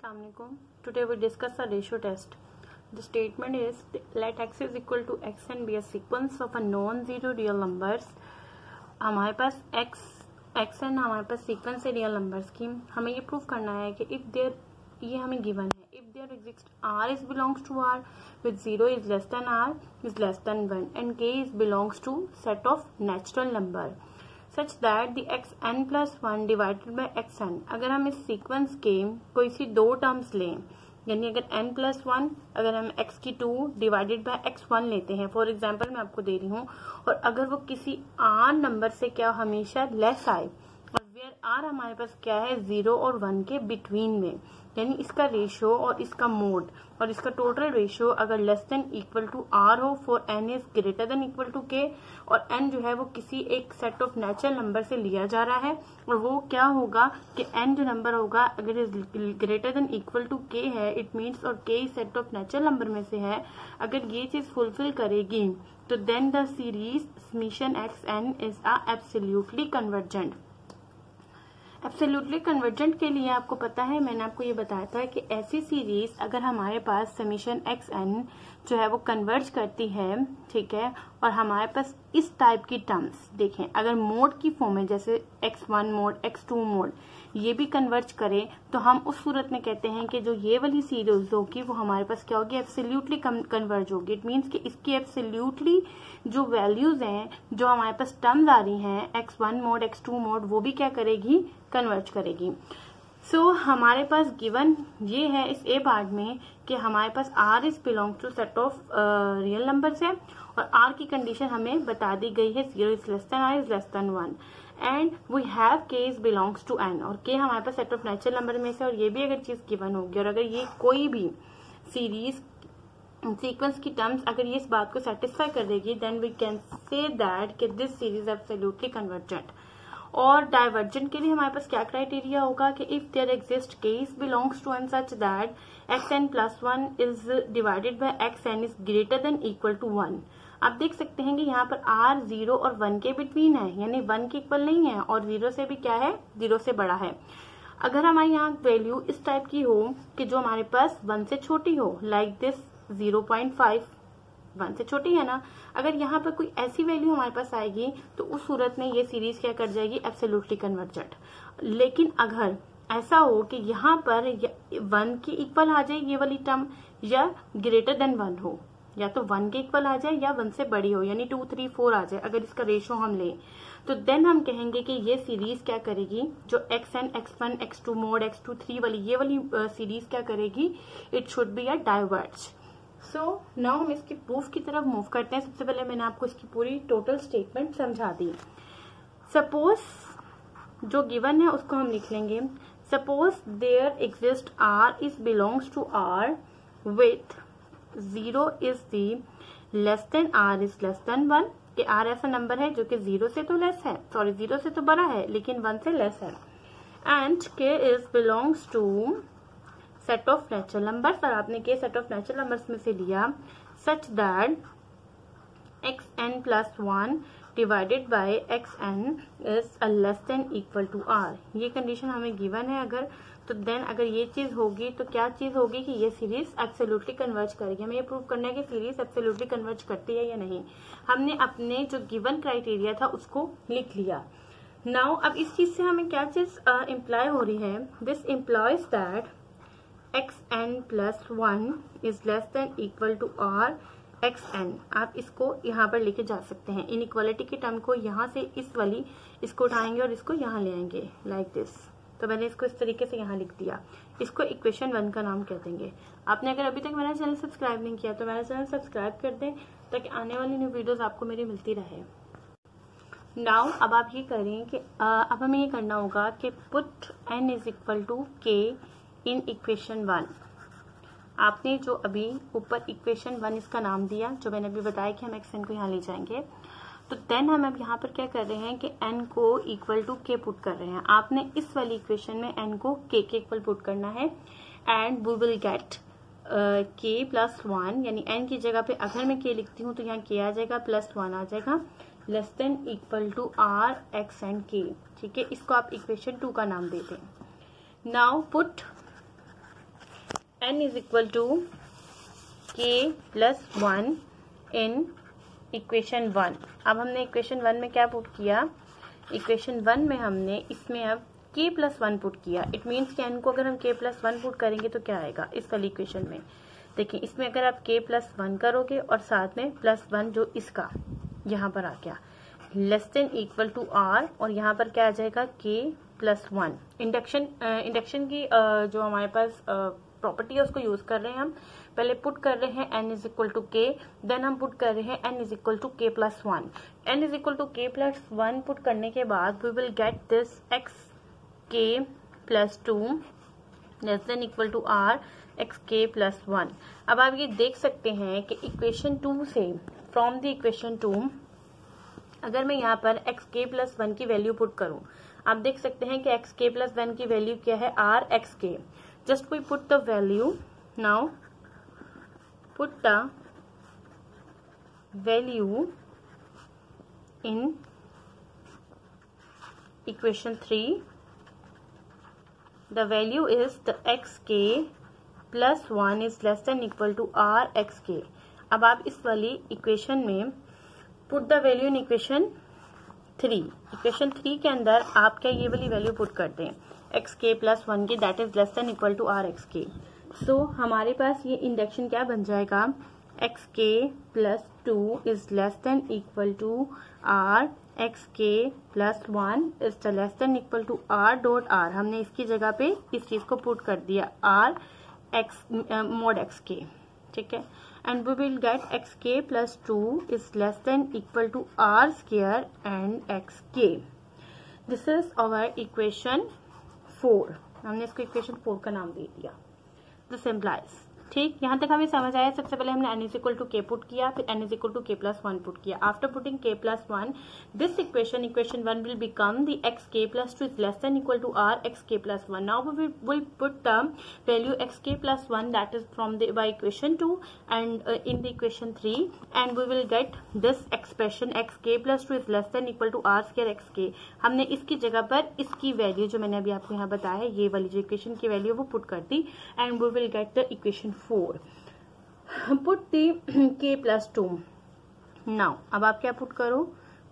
Assalamualaikum. Today we discuss a ratio test. The statement is let x is equal to xn be a sequence of a non-zero real numbers. हमारे पास xn हमारे पास sequence है real numbers की. हमें ये prove करना है कि if there ये हमें गिवन है if there exist r is belongs to r with 0 is less than r is less than 1 and k is belongs to set of natural number such that the xn plus 1 divided by xn. अगर हम इस sequence के कोई सी दो terms लें, यानी अगर n plus 1 अगर हम x की 2 डिवाइडेड बाय x1 लेते हैं, फॉर एग्जांपल मैं आपको दे रही हूँ, और अगर वो किसी r नंबर से क्या हमेशा लेस आए और वेयर r हमारे पास क्या है 0 और 1 के बिटवीन में, यानी इसका रेशियो और इसका मोड और इसका टोटल रेशियो अगर less than equal to r हो for n is greater than equal to k, और n जो है वो किसी एक सेट ऑफ नेचुरल नंबर से लिया जा रहा है, और वो क्या होगा कि n जो नंबर होगा अगर is greater than equal to k है, इट मीन्स और k set of natural number में से है, अगर ये चीज फुलफिल करेगी तो then the series summation xn is a absolutely convergent. Absolutely convergent के लिए आपको पता है, मैंने आपको ये बताया था कि ऐसी सीरीज अगर हमारे पास समीशन xn जो है वो कन्वर्ज करती है, ठीक है, और हमारे पास इस टाइप की टर्म्स देखें, अगर मोड की फॉर्म में जैसे x1 मोड x2 मोड ये भी कन्वर्ज करें, तो हम उस सूरत में कहते हैं कि जो ये वाली सीरीज होगी वो हमारे पास क्या होगी, एब्सोल्युटली कन्वर्ज होगी. इट मीन्स कि इसकी एब्सोल्युटली जो वैल्यूज हैं, जो हमारे पास टर्म्स आ रही हैं x1 मोड x2 मोड, वो भी क्या करेगी, कन्वर्ज करेगी. सो हमारे पास गिवन ये है इस ए पार्ट में कि हमारे पास r is belong to set of real numbers है, और r की कंडीशन हमें बता दी गई है 0 is less than r is less than 1 and we have k is belongs to n, और k हमारे पास सेट ऑफ नेचुरल नंबर में से, और ये भी अगर चीज गिवन होगी और अगर ये कोई भी सीरीज सीक्वेंस की टर्म्स अगर ये इस बात को सेटिस्फाई कर देगी, then we can say that कि दिस सीरीज एब्सोल्युटली कन्वर्जेंट. और डाइवर्जेंट के लिए हमारे पास क्या क्राइटेरिया होगा कि if there exist k is belongs to n such that xn plus 1 is divided by xn is greater than equal to 1. आप देख सकते हैं कि यहाँ पर r 0 और 1 के बिटवीन है, यानी 1 के इक्वल नहीं है, और 0 से भी क्या है, 0 से बड़ा है. अगर हमारे यहाँ वैल्यू इस टाइप की हो कि जो हमारे पास 1 से छोटी हो, लाइक दिस 0.5 1 से छोटी है ना, अगर यहाँ पर कोई ऐसी वैल्यू हमारे पास आएगी तो उस सूरत में ये सीरीज क्या कर जाएगी, एब्सोल्युटली कन्वर्जेंट. लेकिन अगर ऐसा हो कि यहाँ पर 1 के इक्वल आ जाए ये वाली टर्म, या ग्रेटर देन 1 हो, या तो 1 के इक्वल आ जाए या 1 से बड़ी हो, यानी 2 3 4 आ जाए, अगर इसका रेशो हम लें, तो देन हम कहेंगे कि ये सीरीज क्या करेगी, जो xn x1 x2 mode x2 3 वाली ये वाली सीरीज क्या करेगी, it should be a diverge. So now हम इसकी प्रूफ की तरफ मूव करते हैं. सबसे पहले मैंने आपको इसकी पूरी टोटल स्टेटमेंट समझा दी. सपोज जो गिवन है उसको हम लिख लेंगे. Suppose there exist r is belongs to r with 0 is the less than r is less than 1, कि r ऐसा नंबर है जो कि 0 से तो लेस है, सॉरी 0 से तो बड़ा है लेकिन 1 से लेस है, and k is belongs to set of natural numbers, और आपने के सेट ऑफ नेचुरल नंबर्स में से लिया such that xn plus 1 divided by xn is less than equal to r. ये कंडीशन हमें गिवन है अगर, तो देन अगर ये चीज होगी तो क्या चीज होगी कि ये सीरीज एब्सोल्युटली कन्वर्ज करेगी. हमें ये प्रूव करना है कि सीरीज एब्सोल्युटली कन्वर्ज करती है या नहीं. हमने अपने जो गिवन क्राइटेरिया था उसको लिख लिया. नाउ अब इस चीज से हमें क्या चीज इम्प्लाई हो रही है, this implies that xn plus 1 is less than equal to r xn. आप इसको यहाँ पर लेके जा सकते हैं. इनइक्वालिटी की टर्म को यहाँ से इस वाली इसको उठाएंगे और इसको यहाँ ले आएंगे लाइक दिस. तो मैंने इसको इस तरीके से यहाँ लिख दिया. इसको इक्वेशन 1 का नाम कह देंगे. आपने अगर अभी तक मेरा चैनल सब्सक्राइब नहीं किया तो मेरा चैनल सब्सक्राइब कर दें ताकि आने वाली न्यू वीडियोस आपको मेरी मिलती रहे. नाउ अब आप ये करें कि अब हमें ये करना होगा कि put n is equal to k in equation 1. आपने जो अभी ऊपर इक्वेशन 1 इसका नाम दिया, जो मैंने अभी बताया कि हम xn को यहाँ ले जाएंगे, तो देन हम अब यहाँ पर क्या कर रहे हैं कि n को इक्वल टू k पुट कर रहे हैं. आपने इस वाली इक्वेशन में n को k के इक्वल पुट करना है, and we will get k plus 1, यानी n की जगह पे अगर मैं k लिखती हूँ तो यहाँ k आ जाएगा प्लस 1 आ जाएगा, less than equal to r x and k. ठीक है, इसको आप इक्वेशन 2 का नाम दे दें. Now put n is equal to k plus 1 in equation 1। अब हमने इक्वेशन 1 में क्या पुट किया, इक्वेशन 1 में हमने इसमें अब k प्लस 1 पुट किया। इट मीन्स कि n को अगर हम k प्लस 1 पुट करेंगे तो क्या आएगा इस वाली इक्वेशन में। देखिए इसमें अगर आप k प्लस 1 करोगे और साथ में प्लस 1 जो इसका यहाँ पर आ गया less than equal to r, और यहाँ पर क्या आ जाएगा k प्लस 1। इंडक्शन की जो हमारे पास प्रॉपर्टी है उसको यूज कर रहे हैं हम। पहले पुट कर रहे हैं n is equal to k, then हम पुट कर रहे हैं n is equal to k plus 1। n is equal to k plus 1 put करने के बाद we will get this x k plus 2 less than equal to r x k plus 1। अब आप ये देख सकते हैं कि इक्वेशन 2 से, फ्रॉम द इक्वेशन 2 अगर मैं यहाँ पर x k प्लस 1 की वैल्यू पुट करूं, आप देख सकते हैं कि x k प्लस 1 की वैल्यू क्या है, r x k। Just we put the value, now put the value in equation 3, the value is the xk plus 1 is less than equal to r xk। अब आप इस वाली equation में put the value in equation 3। Equation 3 के अंदर आप क्या ये वाली वैल्यू पुट करते हैं xk प्लस 1 की, that is less than equal to r xk। So हमारे पास ये इंडक्शन क्या बन जाएगा, xk plus 2 is less than equal to r xk plus 1 is the less than equal to r dot r। हमने इसकी जगह पे इस चीज को पुट कर दिया r x mod xk, ठीक है। And we will get xk plus 2 is less than equal to r square and xk। This is our equation 4। हमने इसको इक्वेशन 4 का नाम दे दिया। दिस इम्प्लाइज, ठीक, यहाँ तक हमें समझ आया। सबसे पहले हमने n is equal to k put किया, फिर n is equal to k plus 1 put किया। After putting k plus 1, this equation 1 will become the xk plus 2 is less than equal to r xk plus 1। Now we will put the value xk plus 1 that is from the by equation 2 and in the equation 3, and we will get this expression xk plus 2 is less than equal to r square xk। हमने इसकी जगह पर इसकी value जो मैंने अभी आपको यहाँ बताया है, ये वाली जो इक्वेशन की वैल्यू वो पुट कर दी, and we will get the equation 4। Put the k plus 2. Now, अब आप क्या पुट करो,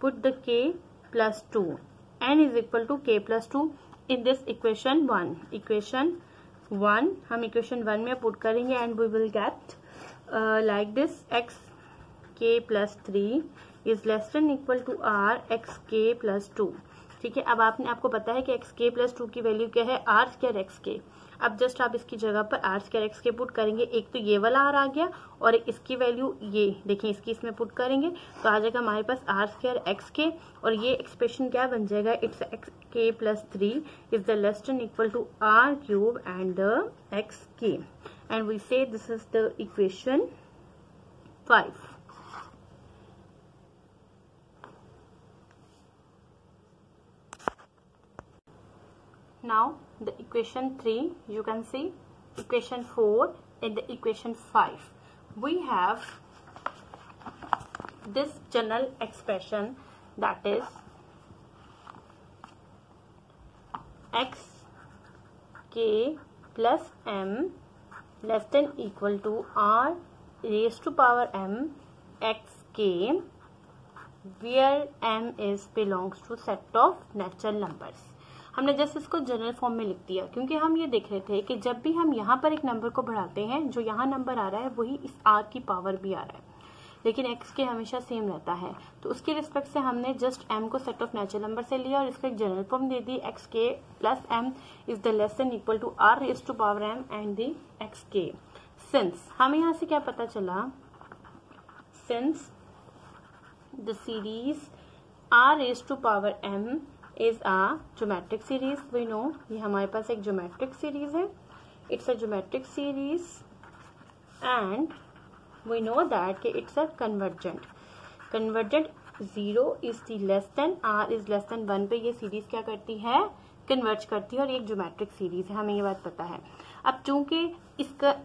put the k plus 2, n is equal to k plus 2 in this equation 1. Equation 1 हम equation 1 में पुट करेंगे and we will get like this, x k plus 3 is less than equal to r x k plus 2, ठीक है। अब आपको पता है कि x k plus 2 की वैल्यू क्या है, r स्क्वायर x k। अब जस्ट आप इसकी जगह पर r स्क्वायर x के पुट करेंगे। एक तो ये वाला r आ गया और इसकी वैल्यू ये देखिए इसकी इसमें पुट करेंगे तो आ जाएगा हमारे पास r स्क्वायर x के, और ये एक्सप्रेशन क्या बन जाएगा, it's x k plus 3 is the less than equal to r cube and the x k, and we say this is the equation 5। Now the equation 3, you can see equation 4 and the equation 5. We have this general expression that is x k plus m less than equal to r raised to power m x k, where m is belongs to set of natural numbers। हमने just इसको general form में लिख दिया क्योंकि हम ये देख रहे थे कि जब भी हम यहाँ पर एक नंबर को बढ़ाते हैं, जो यहाँ नंबर आ रहा है वही इस r की पावर भी आ रहा है, लेकिन x के हमेशा सेम रहता है। तो उसके रिस्पेक्ट से हमने जस्ट m को सेट ऑफ नेचुरल नंबर से लिया और इसको एक जनरल फॉर्म दे दी, X K plus m is the less than equal to r raise to power m and the X K. Since हमें यहाँ से क्या पता चला, since the series r raise to power m is a geometric series, we know ये हमारे पास एक geometric series है, it's a geometric series and we know that कि it's a convergent 0 is the less than r is less than 1 पे ये series क्या करती है, कन्वर्ज करती है, और एक ज्योमेट्रिक सीरीज है, हमें ये बात पता है। अब चूंकि इसका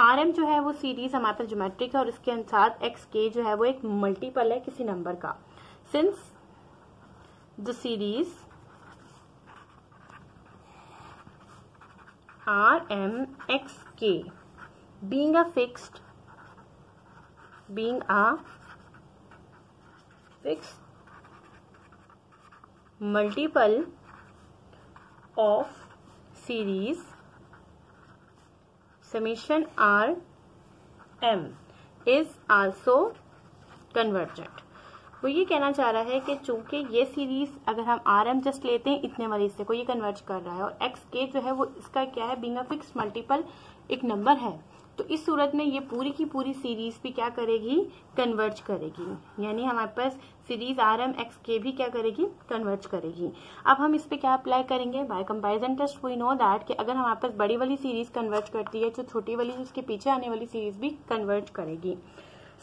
rm जो है वो सीरीज हमारे पास ज्योमेट्रिक है और इसके साथ एक्स के जो है वो एक मल्टीपल है किसी नंबर का, since the series rm x k being a fixed multiple of series summation R M is also convergent। वो ये कहना चाह रहा है कि चूंकि ये सीरीज अगर हम आर एम जस्ट लेते हैं इतने वाली से को ये कन्वर्ज कर रहा है और एक्स के जो है वो इसका क्या है, बीइंग अ फिक्स्ड मल्टीपल एक नंबर है, तो इस सूरत में ये पूरी की पूरी सीरीज भी क्या करेगी, कन्वर्ज करेगी। यानी हमारे पास सीरीज आर एम एक्स के भी क्या करेगी, कन्वर्ज करेगी। अब हम इस पे क्या अप्लाई करेंगे, by comparison test we know that कि अगर हमारे पास बड़ी वाली सीरीज कन्वर्ज करती है तो छोटी वाली उसके पीछे आने वाली सीरीज भी कन्वर्ज करेगी।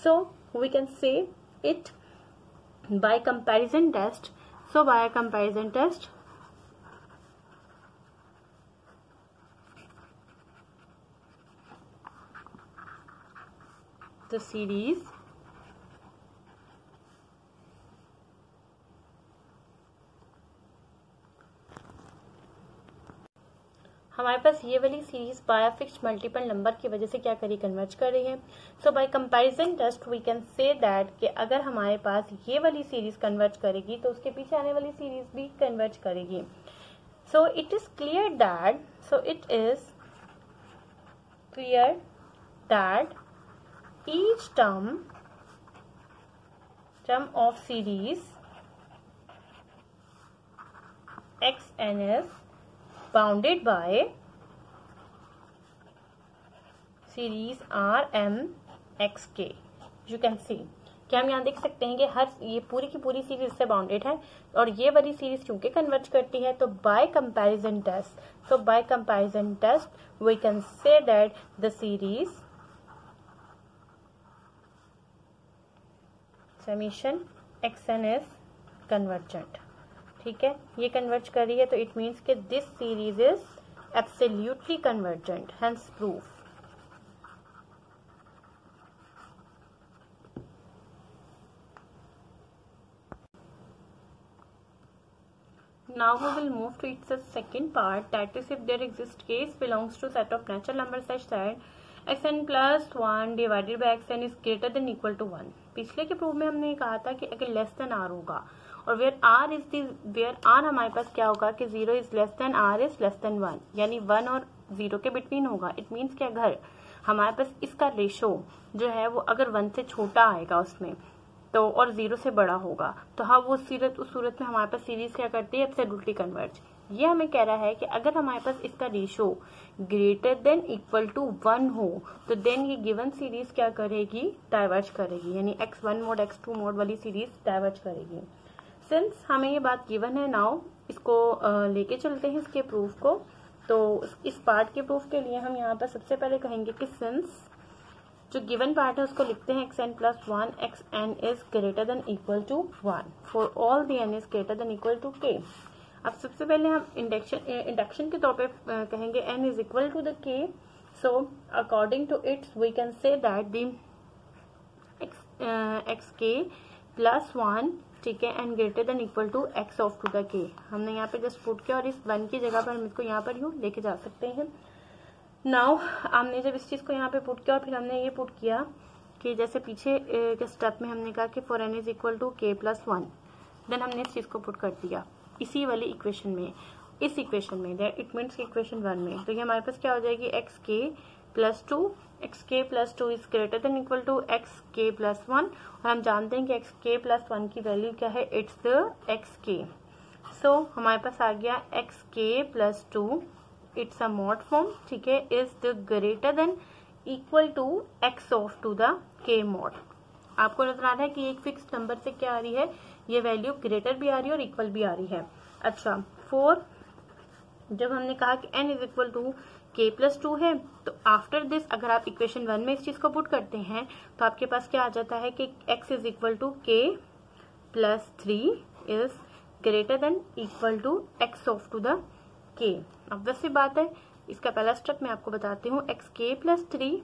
So we can say it by comparison test। so by a comparison test the series हमारे पास ये वाली series by fixed multiple number की वजह से क्या करी, कन्वर्ज कर रही है। So by comparison test we can say that कि अगर हमारे पास ये वाली सीरीज कन्वर्ज करेगी तो उसके पीछे आने वाली सीरीज भी कन्वर्ज करेगी। So it is clear that each term of series X N is bounded by series R M X K। You can see कि हम यहाँ देख सकते हैं कि हर ये पूरी की पूरी सीरीज से बाउंडेड है और ये वाली सीरीज क्योंकि कन्वर्ज करती है तो by comparison test we can say that the series summation X N is convergent. ठीक है, ये कन्वर्ज कर रही है तो इट मीन्स कि this series is absolutely convergent, hence proof. Now we will move to its second part, that is if there exists case belongs to set of natural numbers such that xn plus 1 divided by xn is greater than equal to 1। पिछले के proof में हमने कहा था कि अगर less than are होगा और वेयर आर हमारे पास क्या होगा कि 0 is less than R is less than 1, यानी 1 और 0 के बिटवीन होगा। इट मीन्स कि अगर हमारे पास इसका रेशो जो है वो अगर 1 से छोटा आएगा उसमें तो और 0 से बड़ा होगा तो हाँ वो उस सूरत में हमारे पास सीरीज क्या करती है, एब्सोल्युटली कन्वर्ज। ये हमें कह रहा है कि अगर हमारे पास इसका ratio greater than equal to 1 हो तो देन ये गिवन सीरीज क्या करेगी, डाइवर्ज करेगी, यानी x1 मोड x2 मोड वाली सीरीज डाइवर्ज करेगी। सिंस हमें ये बात गिवन है, नाउ इसको लेके चलते हैं इसके प्रूफ को। तो इस पार्ट के प्रूफ के लिए हम यहाँ पर सबसे पहले कहेंगे कि सिंस जो गिवन पार्ट है उसको लिखते हैं xn plus 1 xn is greater than equal to 1 for all the n is greater than equal to k। अब सबसे पहले हम इंडक्शन के तौर पे कहेंगे n is equal to the k। So according to its we can say that the xk plus 1, ठीक है, and greater than equal to x of to the k। हमने यहाँ पे जस्ट पुट किया और इस 1 की जगह पर हम इसको यहाँ पर यूँ लेके जा सकते हैं। नाउ हमने जब इस चीज को यहाँ पे पुट किया और फिर हमने ये पुट किया कि जैसे पीछे के स्टेप में हमने कहा कि for n is equal to k plus 1, then हमने इस चीज को पुट कर दिया इसी वाली इक्वेशन में, इस इक्वेशन में, इट मीन्स इक्वेशन 1 में। तो ये हमारे पास क्या हो जाएगी, xk plus 2 is greater than equal to xk plus 1 और हम जानते हैं कि xk प्लस 1 की वैल्यू क्या है, इट्स द xk। सो हमारे पास आ गया xk plus 2, it's a mod form, ठीक है, is the greater than equal to x of to the k mod. आपको नजर आ रहा है कि एक फिक्स नंबर से क्या आ रही है, ये वैल्यू ग्रेटर भी आ रही है और इक्वल भी आ रही है। अच्छा, 4 जब हमने कहा कि n is equal to k plus 2 है तो आफ्टर दिस अगर आप इक्वेशन 1 में इस चीज को पुट करते हैं तो आपके पास क्या आ जाता है कि x is equal to k plus 3 is greater than equal to x of to the k। अब वैसे बात है, इसका पहला स्टेप मैं आपको बताती हूँ। xk प्लस 3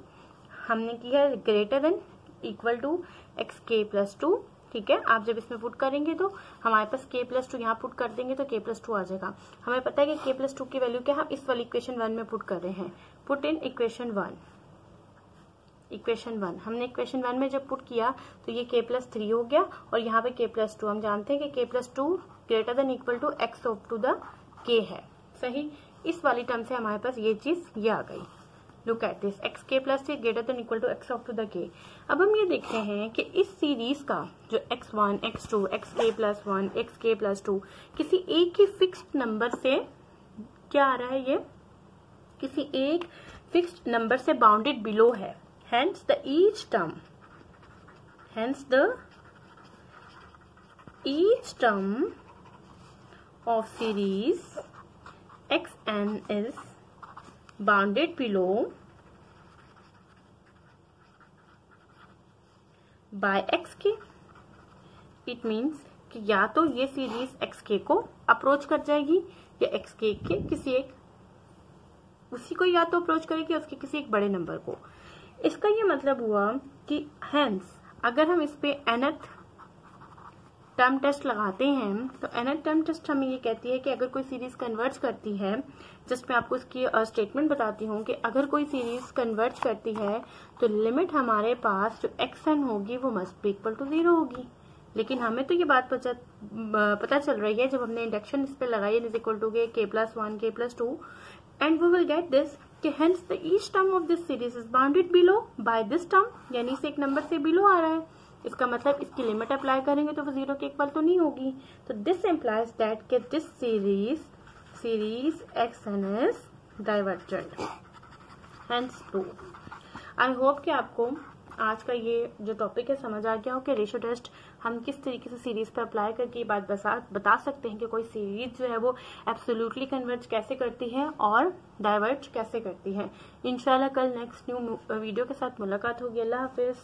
हमने किया greater than equal to xk plus 2, ठीक है। आप जब इसमें पुट करेंगे तो हमारे पास k प्लस 2 यहाँ पुट कर देंगे तो k प्लस 2 आ जाएगा। हमें पता है कि k प्लस 2 की वैल्यू क्या हम इस वाली इक्वेशन 1 में पुट कर रहे हैं। पुट इन इक्वेशन 1, इक्वेशन 1, हमने इक्वेशन 1 में जब पुट किया तो ये k+3 हो गया और यहाँ पे k+2, हम जानते हैं कि k+2 greater than equal to x up to the k है, सही। इस वाली टर्म से हमारे पास ये चीज ये आ गई। Look at this, xk+3 greater than equal to x up to the k। अब हम ये देखते हैं कि इस सीरीज का जो x1, x2, xk+1, xk+2 किसी एक ही फिक्स्ड नंबर से क्या आ रहा है, ये किसी एक फिक्स्ड नंबर से बाउंडेड बिलो है। Hence the each term of series xn is bounded below by xk। It means कि या तो ये सीरीज xk को अप्रोच कर जाएगी या xk के किसी एक उसी को या तो अप्रोच करेगी उसके किसी एक बड़े नंबर को। इसका ये मतलब हुआ कि हेंस अगर हम इस पे nth टर्म टेस्ट लगाते हैं तो nth टर्म टेस्ट हमें ये कहती है कि अगर कोई सीरीज कन्वर्ज करती है, जस्ट मैं आपको इसकी स्टेटमेंट बताती हूँ कि अगर कोई सीरीज कन्वर्ज करती है तो लिमिट हमारे पास जो xn होगी वो मस्ट बी इक्वल टू 0 होगी। लेकिन हमें तो ये बात पता चल रही है जब हमने इंडक्शन इस पे लगाई is equal to k+1 k+2 and we will get this कि hence the each term of this series is bounded below by this term, यानी इसे एक नंबर से बिलो आ रहा है। इसका मतलब इसकी लिमिट अप्लाई करेंगे तो वो 0 के इक्वल तो नहीं होगी। तो दिस इम्प्लाइज दैट कि this series xn is divergent, hence prove. I hope कि आपको आज का ये जो टॉपिक है समझ आ गया हो कि रेशियो टेस्ट हम किस तरीके से सीरीज पे अप्लाई करके ये बात बता सकते हैं कि कोई सीरीज जो है वो एब्सोल्युटली कन्वर्ज कैसे करती है और डाइवर्ज कैसे करती है। इंशाल्लाह कल नेक्स्ट न्यू वीडियो के साथ मुलाकात होगी। अल्लाह हाफिज।